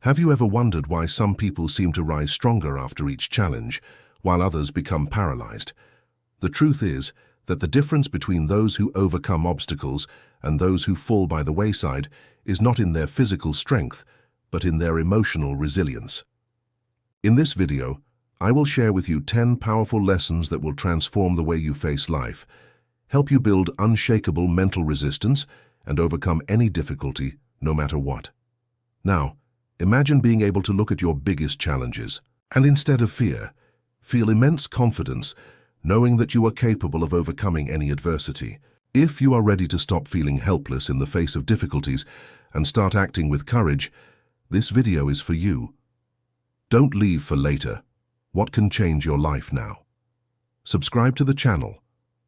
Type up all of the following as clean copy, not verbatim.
Have you ever wondered why some people seem to rise stronger after each challenge, while others become paralyzed? The truth is that the difference between those who overcome obstacles and those who fall by the wayside is not in their physical strength, but in their emotional resilience. In this video, I will share with you 10 powerful lessons that will transform the way you face life, help you build unshakable mental resistance, and overcome any difficulty, no matter what. Now, imagine being able to look at your biggest challenges, and instead of fear, feel immense confidence, knowing that you are capable of overcoming any adversity. If you are ready to stop feeling helpless in the face of difficulties and start acting with courage, this video is for you. Don't leave for later. What can change your life now? Subscribe to the channel,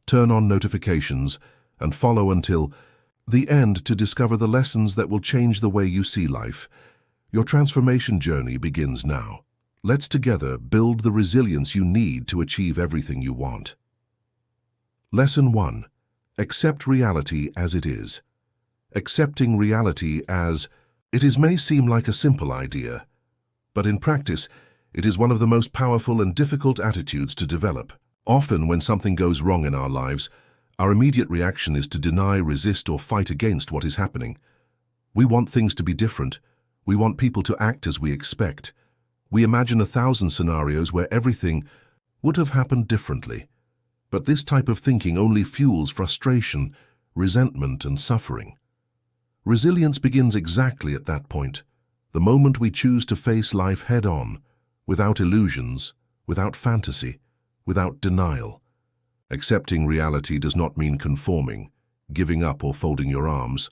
turn on notifications, and follow until the end to discover the lessons that will change the way you see life. Your transformation journey begins now. Let's together build the resilience you need to achieve everything you want. Lesson 1. Accept reality as it is. Accepting reality as it is may seem like a simple idea, but in practice, it is one of the most powerful and difficult attitudes to develop. Often, when something goes wrong in our lives, our immediate reaction is to deny, resist, or fight against what is happening. We want things to be different. We want people to act as we expect. We imagine 1,000 scenarios where everything would have happened differently. But this type of thinking only fuels frustration, resentment, and suffering. Resilience begins exactly at that point, the moment we choose to face life head-on, without illusions, without fantasy, without denial. Accepting reality does not mean conforming, giving up, or folding your arms.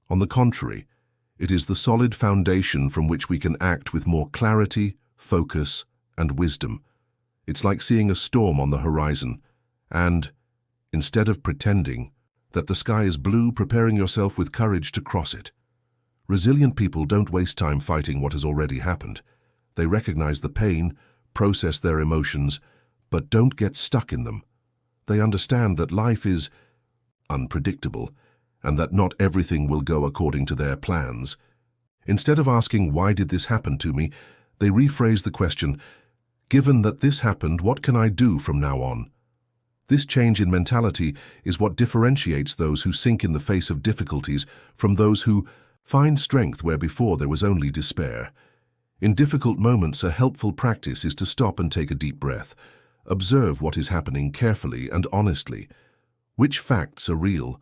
On the contrary, it is the solid foundation from which we can act with more clarity, focus, and wisdom. It's like seeing a storm on the horizon, and, instead of pretending that the sky is blue, preparing yourself with courage to cross it. Resilient people don't waste time fighting what has already happened. They recognize the pain, process their emotions, but don't get stuck in them. They understand that life is unpredictable and that not everything will go according to their plans. Instead of asking, "Why did this happen to me?" they rephrase the question, "Given that this happened, what can I do from now on?" This change in mentality is what differentiates those who sink in the face of difficulties from those who find strength where before there was only despair. In difficult moments, a helpful practice is to stop and take a deep breath. Observe what is happening carefully and honestly. Which facts are real?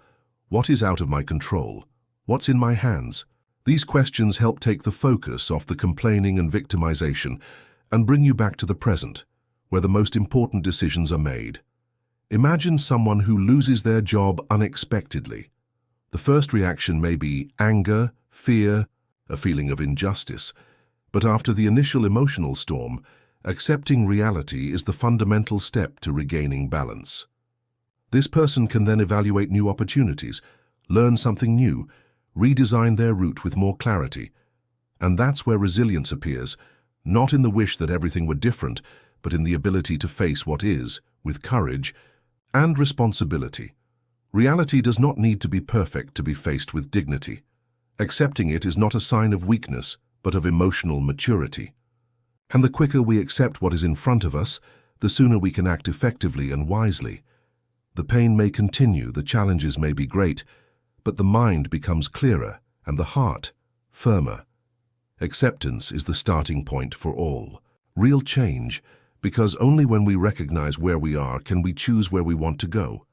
What is out of my control? What's in my hands? These questions help take the focus off the complaining and victimization and bring you back to the present, where the most important decisions are made. Imagine someone who loses their job unexpectedly. The first reaction may be anger, fear, a feeling of injustice. But after the initial emotional storm, accepting reality is the fundamental step to regaining balance. This person can then evaluate new opportunities, learn something new, redesign their route with more clarity. And that's where resilience appears, not in the wish that everything were different, but in the ability to face what is, with courage and responsibility. Reality does not need to be perfect to be faced with dignity. Accepting it is not a sign of weakness, but of emotional maturity. And the quicker we accept what is in front of us, the sooner we can act effectively and wisely. The pain may continue, the challenges may be great, but the mind becomes clearer and the heart firmer. Acceptance is the starting point for all. Real change, because only when we recognize where we are can we choose where we want to go.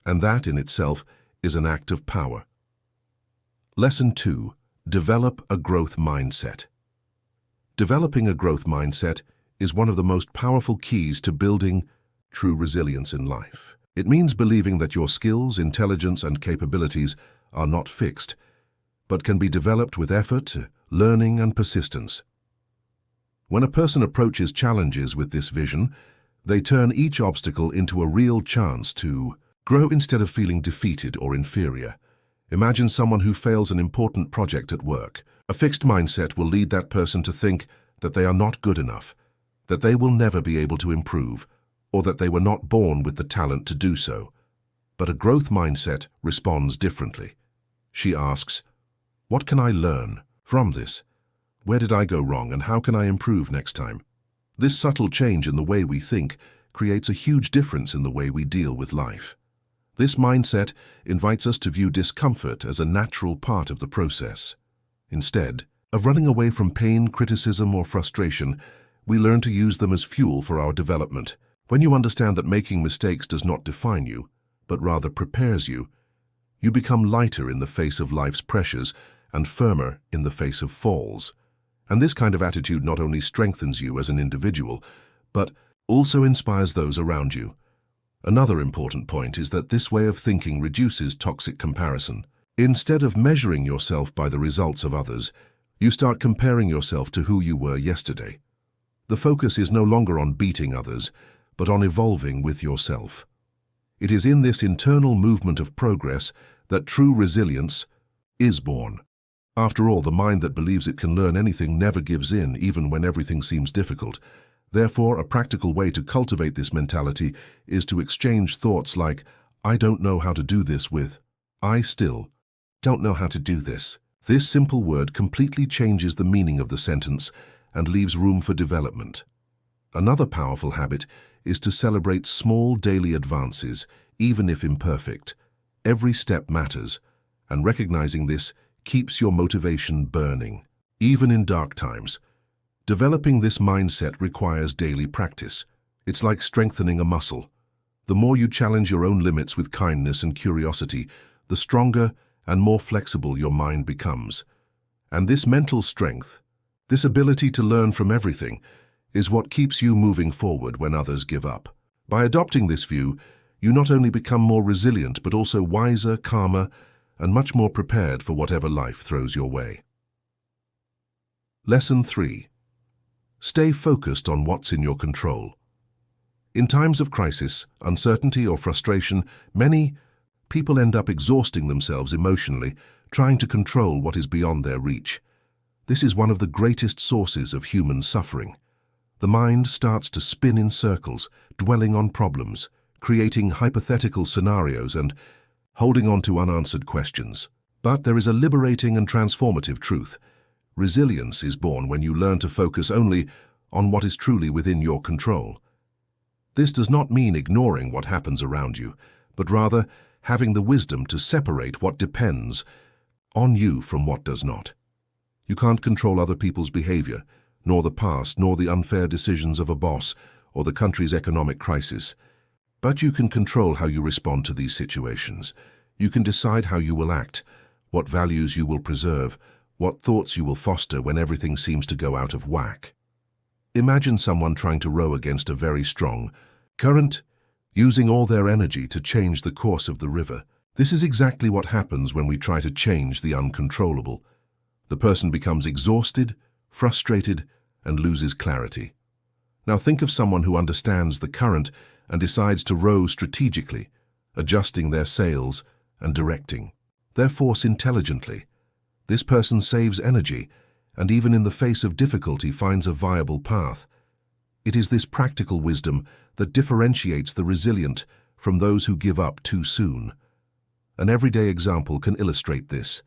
And that in itself is an act of power. Lesson 2. Develop a growth mindset. Developing a growth mindset is one of the most powerful keys to building true resilience in life. It means believing that your skills, intelligence, and capabilities are not fixed, but can be developed with effort, learning, and persistence. When a person approaches challenges with this vision, they turn each obstacle into a real chance to grow instead of feeling defeated or inferior. Imagine someone who fails an important project at work. A fixed mindset will lead that person to think that they are not good enough, that they will never be able to improve, or that they were not born with the talent to do so. But a growth mindset responds differently. She asks, "What can I learn from this? Where did I go wrong and how can I improve next time? This subtle change in the way we think creates a huge difference in the way we deal with life. This mindset invites us to view discomfort as a natural part of the process. Instead of running away from pain, criticism, or frustration, we learn to use them as fuel for our development. When you understand that making mistakes does not define you, but rather prepares you, you become lighter in the face of life's pressures and firmer in the face of falls. And this kind of attitude not only strengthens you as an individual, but also inspires those around you. Another important point is that this way of thinking reduces toxic comparison. Instead of measuring yourself by the results of others, you start comparing yourself to who you were yesterday. The focus is no longer on beating others, but on evolving with yourself. It is in this internal movement of progress that true resilience is born. After all, the mind that believes it can learn anything never gives in, even when everything seems difficult. Therefore, a practical way to cultivate this mentality is to exchange thoughts like, "I don't know how to do this," with, "I still don't know how to do this." This simple word completely changes the meaning of the sentence and leaves room for development. Another powerful habit is to celebrate small daily advances, even if imperfect. Every step matters, and recognizing this keeps your motivation burning, even in dark times. Developing this mindset requires daily practice. It's like strengthening a muscle. The more you challenge your own limits with kindness and curiosity, the stronger and more flexible your mind becomes. And this mental strength, this ability to learn from everything, is what keeps you moving forward when others give up. By adopting this view, you not only become more resilient, but also wiser, calmer, and much more prepared for whatever life throws your way. Lesson 3. Stay focused on what's in your control. In times of crisis, uncertainty, or frustration, many people end up exhausting themselves emotionally, trying to control what is beyond their reach. This is one of the greatest sources of human suffering. The mind starts to spin in circles, dwelling on problems, creating hypothetical scenarios and holding on to unanswered questions. But there is a liberating and transformative truth. Resilience is born when you learn to focus only on what is truly within your control. This does not mean ignoring what happens around you, but rather having the wisdom to separate what depends on you from what does not. You can't control other people's behavior, nor the past, nor the unfair decisions of a boss or the country's economic crisis. But you can control how you respond to these situations. You can decide how you will act, what values you will preserve, what thoughts you will foster when everything seems to go out of whack. Imagine someone trying to row against a very strong current, using all their energy to change the course of the river. This is exactly what happens when we try to change the uncontrollable. The person becomes exhausted, frustrated, and loses clarity. Now think of someone who understands the current and decides to row strategically, adjusting their sails and directing their force intelligently. This person saves energy and even in the face of difficulty finds a viable path. It is this practical wisdom that differentiates the resilient from those who give up too soon. An everyday example can illustrate this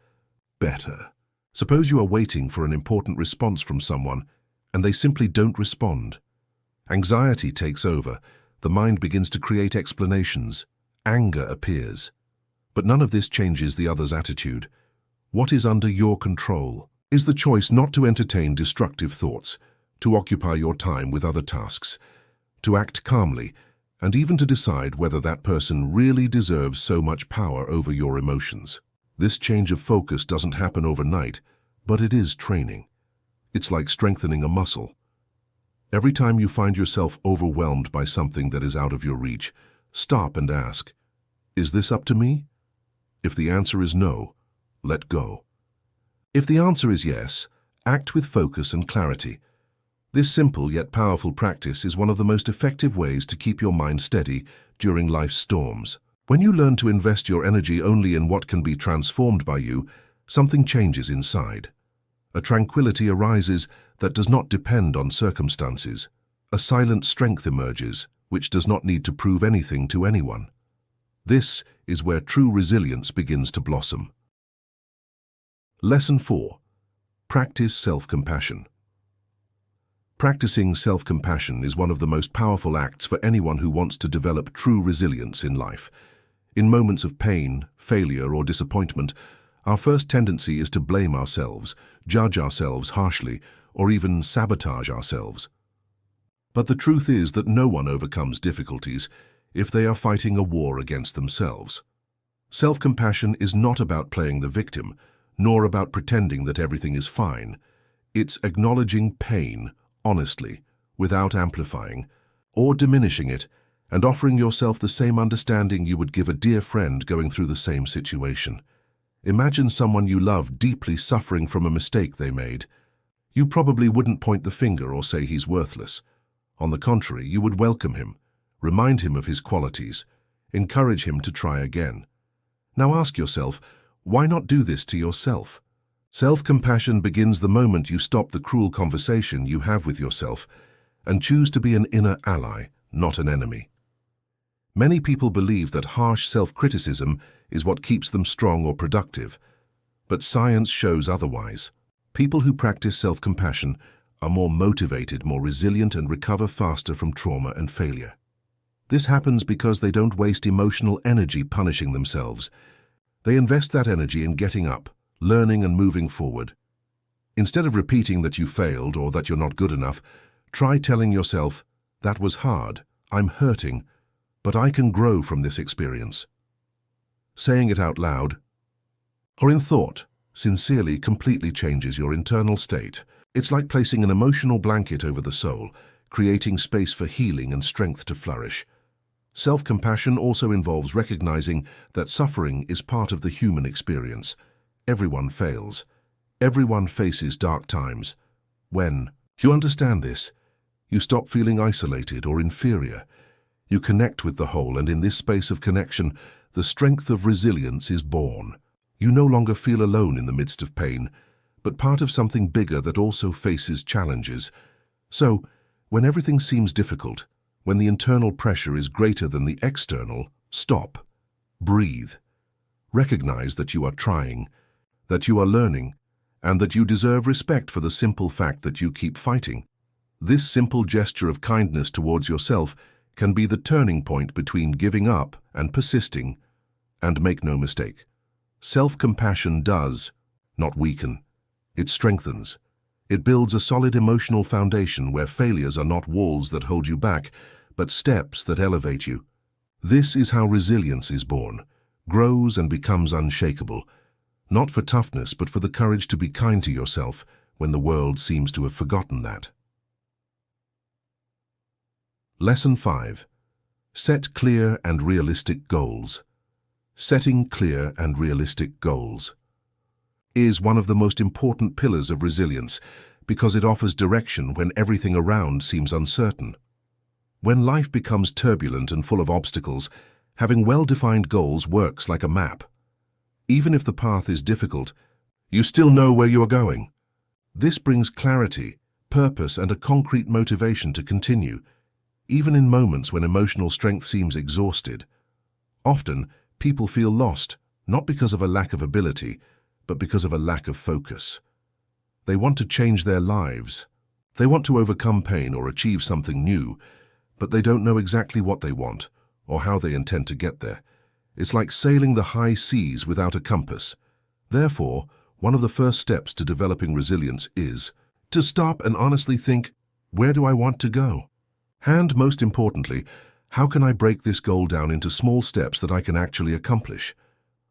better. Suppose you are waiting for an important response from someone and they simply don't respond. Anxiety takes over. The mind begins to create explanations. Anger appears. But none of this changes the other's attitude. What is under your control is the choice not to entertain destructive thoughts, to occupy your time with other tasks, to act calmly, and even to decide whether that person really deserves so much power over your emotions. This change of focus doesn't happen overnight, but it is training. It's like strengthening a muscle. Every time you find yourself overwhelmed by something that is out of your reach, stop and ask, "Is this up to me?" If the answer is no, let go. If the answer is yes, act with focus and clarity. This simple yet powerful practice is one of the most effective ways to keep your mind steady during life's storms. When you learn to invest your energy only in what can be transformed by you, something changes inside. A tranquility arises that does not depend on circumstances. A silent strength emerges, which does not need to prove anything to anyone. This is where true resilience begins to blossom. Lesson 4. Practice self-compassion. Practicing self-compassion is one of the most powerful acts for anyone who wants to develop true resilience in life. In moments of pain, failure, or disappointment, our first tendency is to blame ourselves, judge ourselves harshly, or even sabotage ourselves. But the truth is that no one overcomes difficulties if they are fighting a war against themselves. Self-compassion is not about playing the victim, nor about pretending that everything is fine. It's acknowledging pain, honestly, without amplifying or diminishing it, and offering yourself the same understanding you would give a dear friend going through the same situation. Imagine someone you love deeply suffering from a mistake they made. You probably wouldn't point the finger or say he's worthless. On the contrary, you would welcome him, remind him of his qualities, encourage him to try again. Now ask yourself, why not do this to yourself? Self-compassion begins the moment you stop the cruel conversation you have with yourself and choose to be an inner ally, not an enemy. Many people believe that harsh self-criticism is what keeps them strong or productive, but science shows otherwise. People who practice self-compassion are more motivated, more resilient, and recover faster from trauma and failure. This happens because they don't waste emotional energy punishing themselves. They invest that energy in getting up, learning, and moving forward. Instead of repeating that you failed or that you're not good enough, try telling yourself, "That was hard, I'm hurting, but I can grow from this experience." Saying it out loud, or in thought, sincerely completely changes your internal state. It's like placing an emotional blanket over the soul, creating space for healing and strength to flourish. Self-compassion also involves recognizing that suffering is part of the human experience. Everyone fails. Everyone faces dark times. When you understand this, you stop feeling isolated or inferior. You connect with the whole, and in this space of connection, the strength of resilience is born. You no longer feel alone in the midst of pain, but part of something bigger that also faces challenges. So, when everything seems difficult, when the internal pressure is greater than the external, stop, breathe. Recognize that you are trying, that you are learning, and that you deserve respect for the simple fact that you keep fighting. This simple gesture of kindness towards yourself can be the turning point between giving up and persisting. And make no mistake, self-compassion does not weaken. It strengthens. It builds a solid emotional foundation where failures are not walls that hold you back, but steps that elevate you. This is how resilience is born, grows, and becomes unshakable. Not for toughness, but for the courage to be kind to yourself when the world seems to have forgotten that. Lesson 5. Set clear and realistic goals. Setting clear and realistic goals is one of the most important pillars of resilience because it offers direction when everything around seems uncertain. When life becomes turbulent and full of obstacles, having well-defined goals works like a map. Even if the path is difficult, you still know where you are going. This brings clarity, purpose, and a concrete motivation to continue, even in moments when emotional strength seems exhausted. Often, people feel lost, not because of a lack of ability, but because of a lack of focus. They want to change their lives. They want to overcome pain or achieve something new, but they don't know exactly what they want or how they intend to get there. It's like sailing the high seas without a compass. Therefore, one of the first steps to developing resilience is to stop and honestly think, where do I want to go? And most importantly, how can I break this goal down into small steps that I can actually accomplish?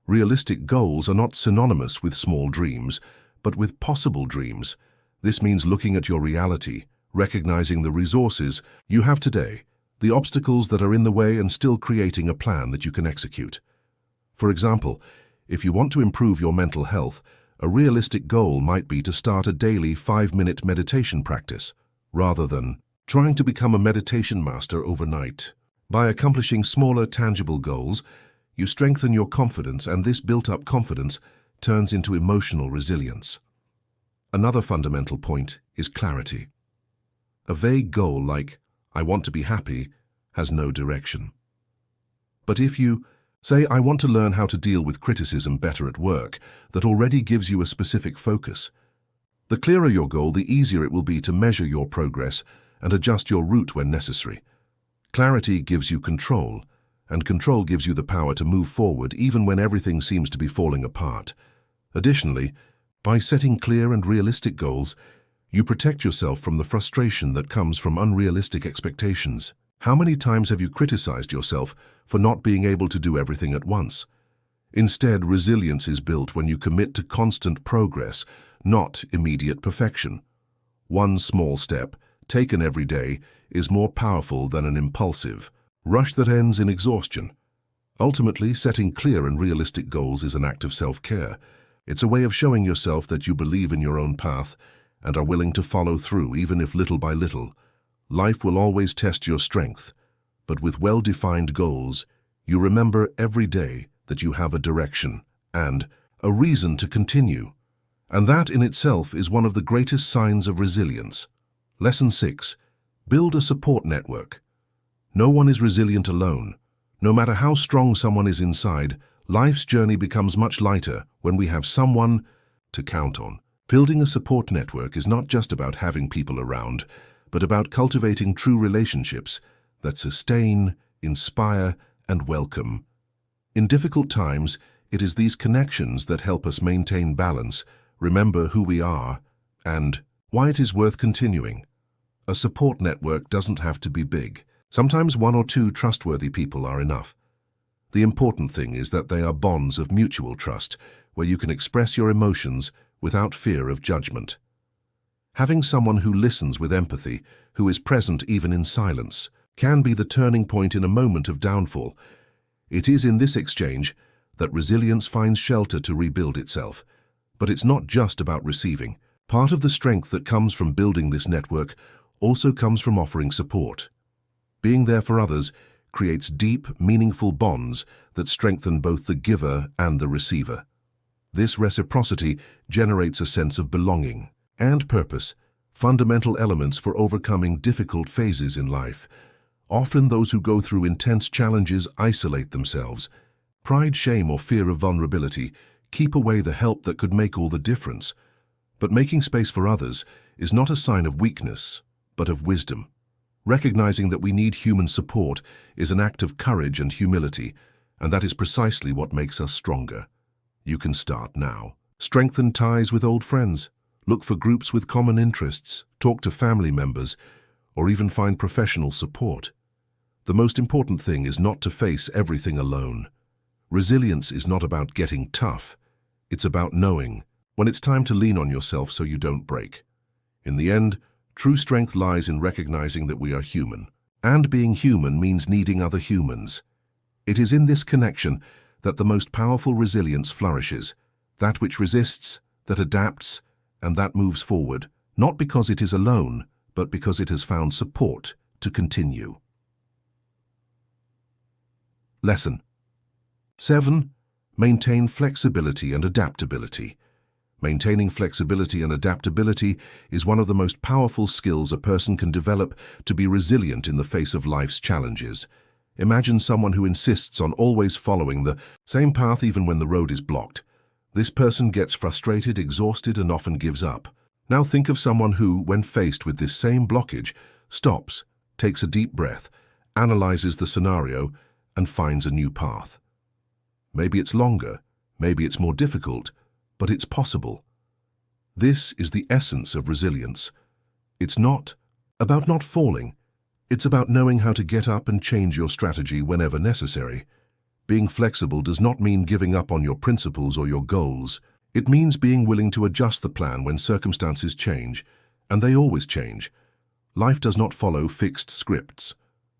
Realistic goals are not synonymous with small dreams, but with possible dreams. This means looking at your reality, recognizing the resources you have today, the obstacles that are in the way, and still creating a plan that you can execute. For example, if you want to improve your mental health, a realistic goal might be to start a daily 5-minute meditation practice, rather than trying to become a meditation master overnight. By accomplishing smaller, tangible goals, you strengthen your confidence, and this built-up confidence turns into emotional resilience. Another fundamental point is clarity. A vague goal like, "I want to be happy," has no direction. But if you say, "I want to learn how to deal with criticism better at work," that already gives you a specific focus. The clearer your goal, the easier it will be to measure your progress and adjust your route when necessary. Clarity gives you control, and control gives you the power to move forward even when everything seems to be falling apart. Additionally, by setting clear and realistic goals, you protect yourself from the frustration that comes from unrealistic expectations. How many times have you criticized yourself for not being able to do everything at once? Instead, resilience is built when you commit to constant progress, not immediate perfection. One small step, taken every day, is more powerful than an impulsive rush that ends in exhaustion. Ultimately, setting clear and realistic goals is an act of self-care. It's a way of showing yourself that you believe in your own path and are willing to follow through, even if little by little. Life will always test your strength, but with well-defined goals, you remember every day that you have a direction and a reason to continue. And that in itself is one of the greatest signs of resilience. Lesson 6. Build a support network. No one is resilient alone. No matter how strong someone is inside, life's journey becomes much lighter when we have someone to count on. Building a support network is not just about having people around, but about cultivating true relationships that sustain, inspire, and welcome. In difficult times, it is these connections that help us maintain balance, remember who we are, and why it is worth continuing. A support network doesn't have to be big. Sometimes one or two trustworthy people are enough. The important thing is that they are bonds of mutual trust, where you can express your emotions without fear of judgment. Having someone who listens with empathy, who is present even in silence, can be the turning point in a moment of downfall. It is in this exchange that resilience finds shelter to rebuild itself. But it's not just about receiving. Part of the strength that comes from building this network also comes from offering support. Being there for others creates deep, meaningful bonds that strengthen both the giver and the receiver. This reciprocity generates a sense of belonging and purpose, fundamental elements for overcoming difficult phases in life. Often those who go through intense challenges isolate themselves. Pride, shame, or fear of vulnerability keep away the help that could make all the difference. But making space for others is not a sign of weakness, but of wisdom. Recognizing that we need human support is an act of courage and humility, and that is precisely what makes us stronger. You can start now. Strengthen ties with old friends. Look for groups with common interests. Talk to family members, or even find professional support. The most important thing is not to face everything alone. Resilience is not about getting tough. It's about knowing when it's time to lean on yourself so you don't break. In the end, true strength lies in recognizing that we are human, and being human means needing other humans. It is in this connection that the most powerful resilience flourishes, that which resists, that adapts, and that moves forward, not because it is alone, but because it has found support to continue. Lesson 7. Maintain flexibility and adaptability. Maintaining flexibility and adaptability is one of the most powerful skills a person can develop to be resilient in the face of life's challenges. Imagine someone who insists on always following the same path even when the road is blocked. This person gets frustrated, exhausted, and often gives up. Now think of someone who, when faced with this same blockage, stops, takes a deep breath, analyzes the scenario, and finds a new path. Maybe it's longer, maybe it's more difficult, but it's possible. This is the essence of resilience. It's not about not falling. It's about knowing how to get up and change your strategy whenever necessary. Being flexible does not mean giving up on your principles or your goals. It means being willing to adjust the plan when circumstances change, and they always change. Life does not follow fixed scripts.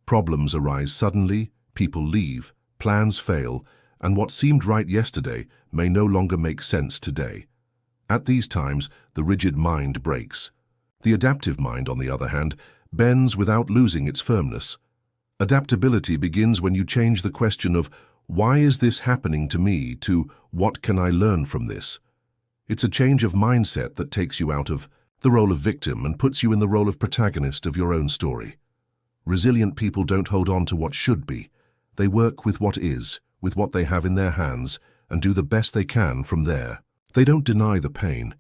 Problems arise suddenly, people leave, plans fail, and what seemed right yesterday may no longer make sense today. At these times, the rigid mind breaks. The adaptive mind, on the other hand, bends without losing its firmness. Adaptability begins when you change the question of "Why is this happening to me?" to "What can I learn from this?" It's a change of mindset that takes you out of the role of victim and puts you in the role of protagonist of your own story. Resilient people don't hold on to what should be. They work with what is, with what they have in their hands, and do the best they can from there. They don't deny the pain.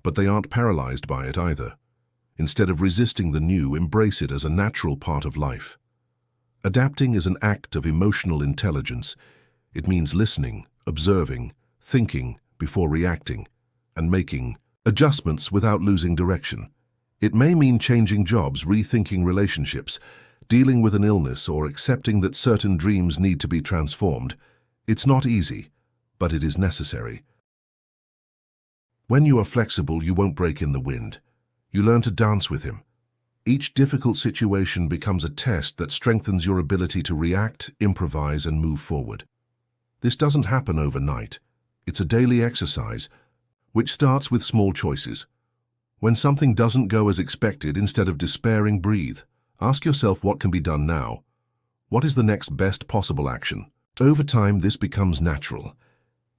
But they aren't paralyzed by it either. Instead of resisting the new, embrace it as a natural part of life. Adapting is an act of emotional intelligence. It means listening, observing, thinking before reacting, and making adjustments without losing direction. It may mean changing jobs, rethinking relationships, dealing with an illness, or accepting that certain dreams need to be transformed. It's not easy, but it is necessary. When you are flexible, you won't break in the wind. You learn to dance with him. Each difficult situation becomes a test that strengthens your ability to react, improvise, and move forward. This doesn't happen overnight. It's a daily exercise, which starts with small choices. When something doesn't go as expected, instead of despairing, breathe. Ask yourself what can be done now. What is the next best possible action? Over time, this becomes natural.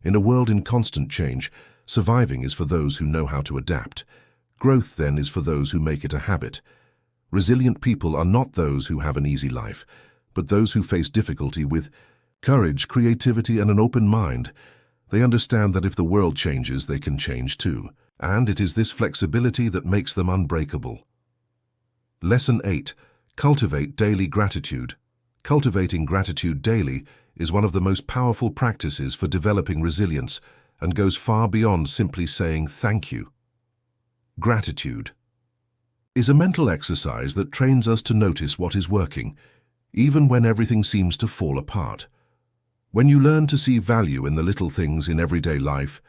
In a world in constant change, surviving is for those who know how to adapt. Growth, then, is for those who make it a habit. Resilient people are not those who have an easy life, but those who face difficulty with courage, creativity, and an open mind. They understand that if the world changes, they can change too. And it is this flexibility that makes them unbreakable. Lesson 8. Cultivate daily gratitude. Cultivating gratitude daily is one of the most powerful practices for developing resilience and goes far beyond simply saying thank you. Gratitude is a mental exercise that trains us to notice what is working, even when everything seems to fall apart. When you learn to see value in the little things in everyday life,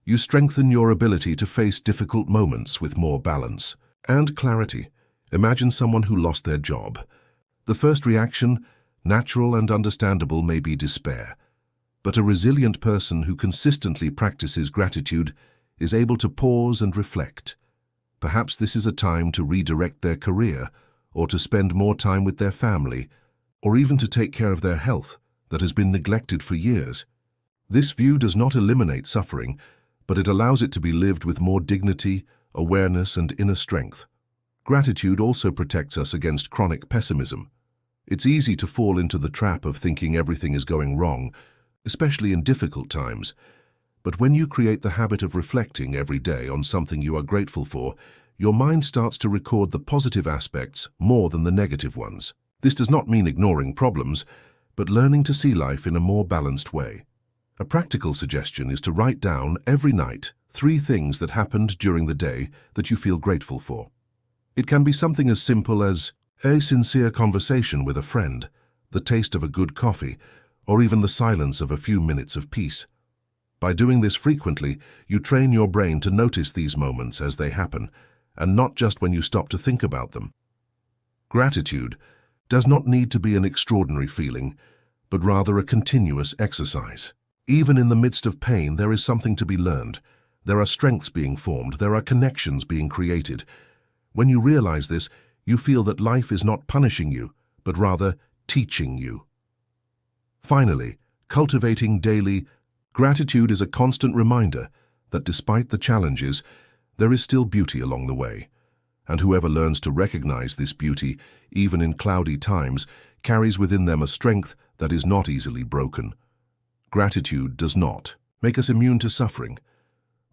you strengthen your ability to face difficult moments with more balance and clarity. Imagine someone who lost their job. The first reaction, natural and understandable, may be despair. But a resilient person who consistently practices gratitude is able to pause and reflect. Perhaps this is a time to redirect their career, or to spend more time with their family, or even to take care of their health that has been neglected for years. This view does not eliminate suffering, but it allows it to be lived with more dignity, awareness, and inner strength. Gratitude also protects us against chronic pessimism. It's easy to fall into the trap of thinking everything is going wrong, especially in difficult times. But when you create the habit of reflecting every day on something you are grateful for, your mind starts to record the positive aspects more than the negative ones. This does not mean ignoring problems, but learning to see life in a more balanced way. A practical suggestion is to write down every night 3 things that happened during the day that you feel grateful for. It can be something as simple as a sincere conversation with a friend, the taste of a good coffee, or even the silence of a few minutes of peace. By doing this frequently, you train your brain to notice these moments as they happen, and not just when you stop to think about them. Gratitude does not need to be an extraordinary feeling, but rather a continuous exercise. Even in the midst of pain, there is something to be learned. There are strengths being formed, there are connections being created. When you realize this, you feel that life is not punishing you, but rather teaching you. Finally, cultivating daily gratitude is a constant reminder that despite the challenges, there is still beauty along the way. And whoever learns to recognize this beauty, even in cloudy times, carries within them a strength that is not easily broken. Gratitude does not make us immune to suffering,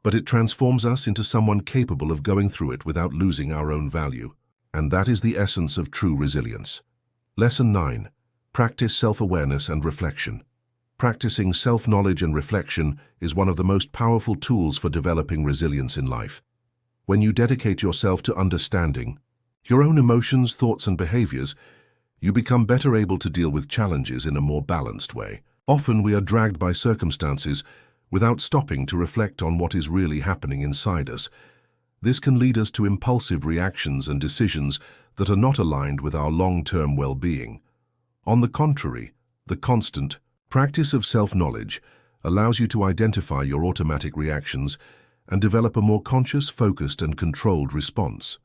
but it transforms us into someone capable of going through it without losing our own value. And that is the essence of true resilience. Lesson 9. Practice self-awareness and reflection. Practicing self-knowledge and reflection is one of the most powerful tools for developing resilience in life. When you dedicate yourself to understanding your own emotions, thoughts, and behaviors, you become better able to deal with challenges in a more balanced way. Often we are dragged by circumstances without stopping to reflect on what is really happening inside us. This can lead us to impulsive reactions and decisions that are not aligned with our long-term well-being. On the contrary, the constant practice of self-knowledge allows you to identify your automatic reactions and develop a more conscious, focused, and controlled response.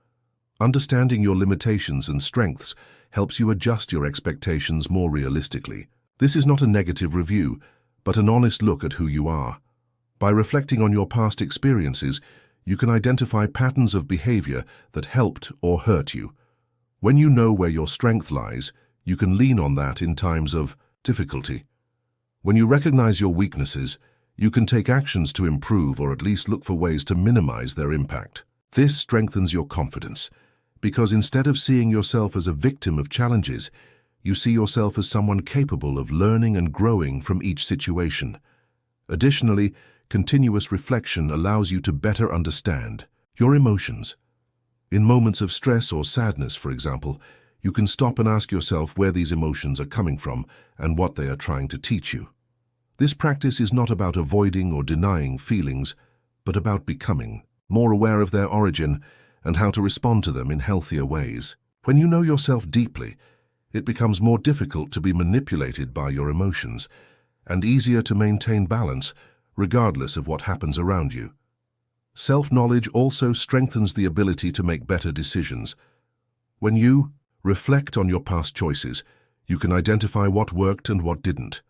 Understanding your limitations and strengths helps you adjust your expectations more realistically. This is not a negative review, but an honest look at who you are. By reflecting on your past experiences, you can identify patterns of behavior that helped or hurt you. When you know where your strength lies, you can lean on that in times of difficulty. When you recognize your weaknesses, You can take actions to improve or at least look for ways to minimize their impact. This strengthens your confidence, because instead of seeing yourself as a victim of challenges, you see yourself as someone capable of learning and growing from each situation. Additionally, continuous reflection allows you to better understand your emotions. In moments of stress or sadness, for example, you can stop and ask yourself where these emotions are coming from and what they are trying to teach you. This practice is not about avoiding or denying feelings, but about becoming more aware of their origin and how to respond to them in healthier ways. When you know yourself deeply, it becomes more difficult to be manipulated by your emotions and easier to maintain balance regardless of what happens around you. Self-knowledge also strengthens the ability to make better decisions. When you reflect on your past choices, you can identify what worked and what didn't.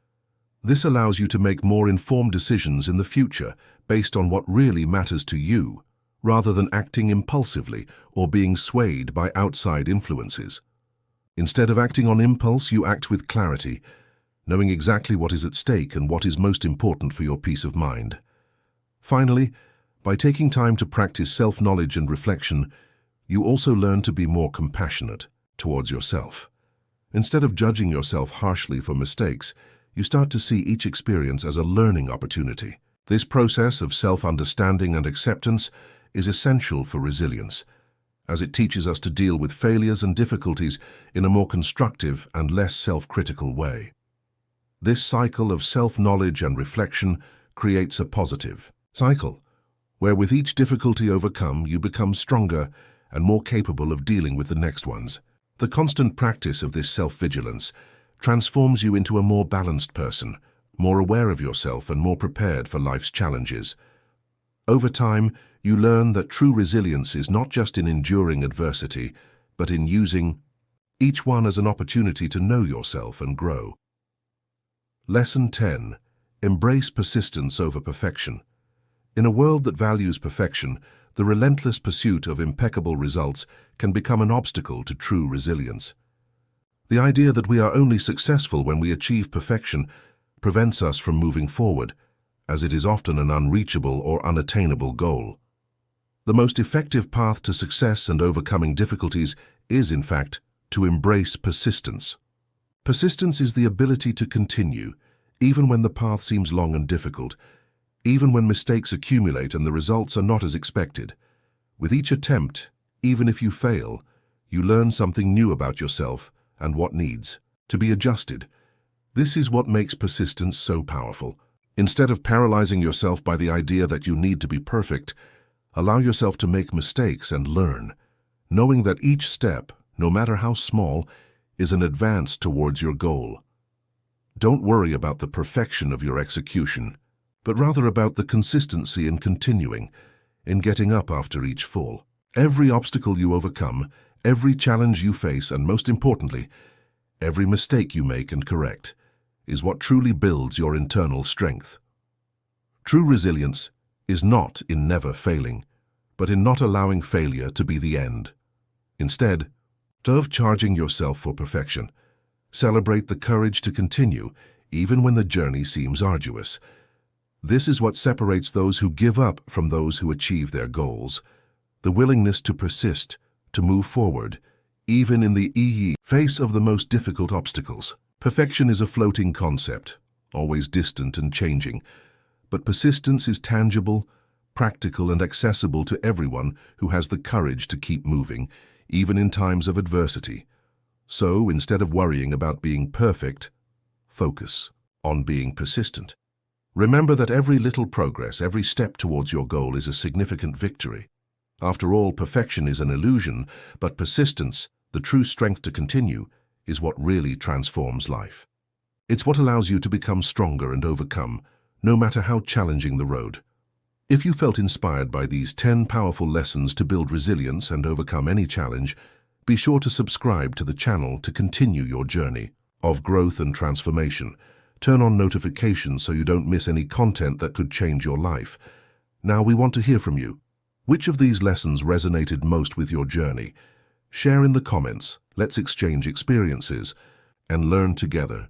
This allows you to make more informed decisions in the future based on what really matters to you, rather than acting impulsively or being swayed by outside influences. Instead of acting on impulse, you act with clarity, knowing exactly what is at stake and what is most important for your peace of mind. Finally, by taking time to practice self-knowledge and reflection, you also learn to be more compassionate towards yourself. Instead of judging yourself harshly for mistakes, you start to see each experience as a learning opportunity. This process of self-understanding and acceptance is essential for resilience, as it teaches us to deal with failures and difficulties in a more constructive and less self-critical way. This cycle of self-knowledge and reflection creates a positive cycle, where with each difficulty overcome, you become stronger and more capable of dealing with the next ones. The constant practice of this self-vigilance transforms you into a more balanced person, more aware of yourself and more prepared for life's challenges. Over time, you learn that true resilience is not just in enduring adversity, but in using each one as an opportunity to know yourself and grow. Lesson 10. Embrace persistence over perfection. In a world that values perfection, the relentless pursuit of impeccable results can become an obstacle to true resilience. The idea that we are only successful when we achieve perfection prevents us from moving forward, as it is often an unreachable or unattainable goal. The most effective path to success and overcoming difficulties is, in fact, to embrace persistence. Persistence is the ability to continue, even when the path seems long and difficult, even when mistakes accumulate and the results are not as expected. With each attempt, even if you fail, you learn something new about yourself and what needs to be adjusted. This is what makes persistence so powerful. Instead of paralyzing yourself by the idea that you need to be perfect, allow yourself to make mistakes and learn, knowing that each step, no matter how small, is an advance towards your goal. Don't worry about the perfection of your execution, but rather about the consistency in continuing, in getting up after each fall. Every obstacle you overcome, every challenge you face, and most importantly, every mistake you make and correct, is what truly builds your internal strength. True resilience is not in never failing, but in not allowing failure to be the end. Instead of charging yourself for perfection, celebrate the courage to continue, even when the journey seems arduous. This is what separates those who give up from those who achieve their goals: the willingness to persist, to move forward, even in the face of the most difficult obstacles. Perfection is a floating concept, always distant and changing, but persistence is tangible, practical, and accessible to everyone who has the courage to keep moving, even in times of adversity. So, instead of worrying about being perfect, focus on being persistent. Remember that every little progress, every step towards your goal is a significant victory. After all, perfection is an illusion, but persistence, the true strength to continue, is what really transforms life. It's what allows you to become stronger and overcome, no matter how challenging the road. If you felt inspired by these 10 powerful lessons to build resilience and overcome any challenge, be sure to subscribe to the channel to continue your journey of growth and transformation. Turn on notifications so you don't miss any content that could change your life. Now we want to hear from you. Which of these lessons resonated most with your journey? Share in the comments, let's exchange experiences, and learn together.